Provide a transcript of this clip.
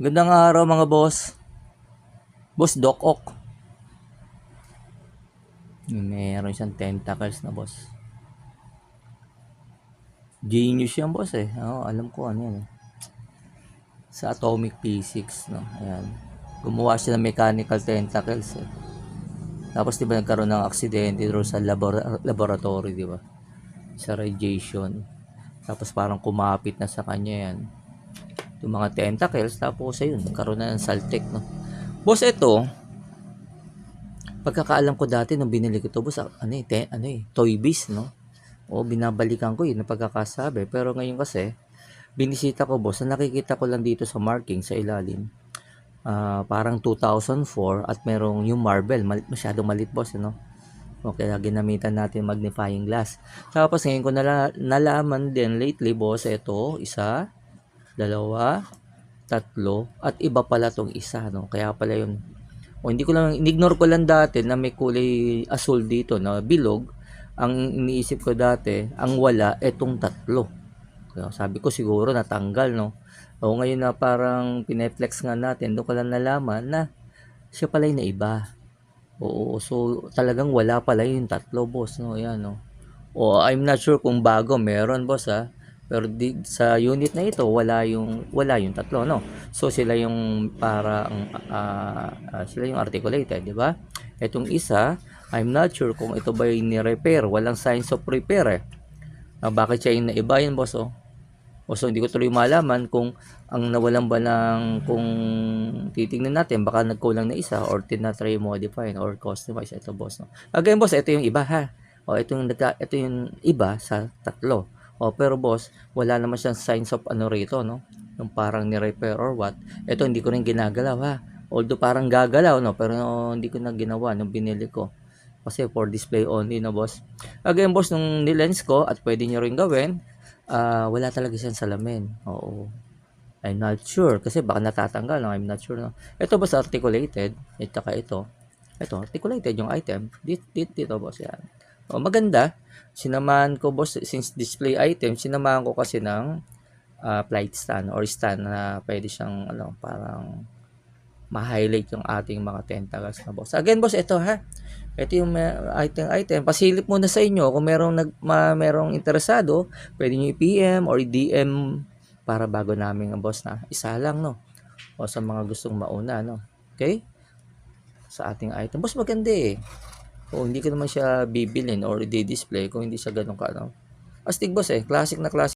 Gandang araw mga boss. Boss Doc Ock. Meron siyang tentacles na boss. Genius yan boss eh. Oo, alam ko ano yan eh. Sa atomic physics, no. Ayan. Gumawa siya ng mechanical tentacles eh. Tapos di ba nagkaroon ng aksidente doon sa laboratory, di ba? Sa radiation. Tapos parang kumapit na sa kanya yan. Yung mga tentacles, tapos ayun, nagkaroon na ng saltek, no. Boss, ito, pagkakaalam ko dati nung binili ko to boss, Toy Biz, no? O binabalikan ko yun na pagkakasabi. Pero ngayon kasi, binisita ko boss, na nakikita ko lang dito sa marking sa ilalim. Parang 2004 at merong yung marble, masyadong malit boss, no? O kaya ginamitan natin magnifying glass. Tapos ngayon ko nalaman din lately boss, ito, isa, dalawa, tatlo, at iba pala tong isa, no? Kaya pala yun. O ignore ko lang dati na may kulay asul dito na bilog. Ang iniisip ko dati, ang wala, etong tatlo. Kaya sabi ko siguro natanggal, no? O ngayon na parang pineflex nga natin, doon ko lang nalaman na siya pala yung naiba. Oo, so talagang wala pala yung tatlo, boss, no? Ayan, no? O I'm not sure kung bago meron, boss, ha? Pero sa unit na ito, wala yung tatlo, no? So sila yung sila yung articulated, di ba? Itong isa, I'm not sure kung ito ba yung ni-repair. Walang signs of repair eh. Bakit siya yung naiba yun, boss, oh? So hindi ko tuloy malaman kung ang nawalan ba ng, kung titingnan natin, baka nagkulang na isa or tinatry modify or customize ito, boss, no? Again, boss, ito yung iba, ha? Ito yung iba sa tatlo. Pero boss, wala naman siyang signs of ano rito, no? Yung parang ni-repair or what. Ito hindi ko rin ginagalaw, ha? Although parang gagalaw, no? Pero hindi ko na ginawa nung binili ko. Kasi for display only, no, boss? Again, boss, nung nilens ko at pwede nyo rin gawin, wala talaga siyang salamin. Oo. I'm not sure kasi baka natatanggal, no? I'm not sure, no? Ito boss, articulated. Ito. Ito, articulated yung item. Dito boss, yan. Maganda. Sinamahan ko boss, since display item, sinamahan ko kasi ng flight stand or stand na pwede siyang parang ma-highlight yung ating mga tentacles na boss. Again boss, ito ha. Ito yung item. Pasilip muna sa inyo kung merong interesado, pwede niyo i-PM or i-DM para bago namin ang boss na isa lang, no? O sa mga gustong mauna, no? Okay? Sa ating item. Boss, maganda eh. O hindi ko naman siya bibilin or i-display kung hindi siya ganun ka, no? Astig boss eh. Classic na classic.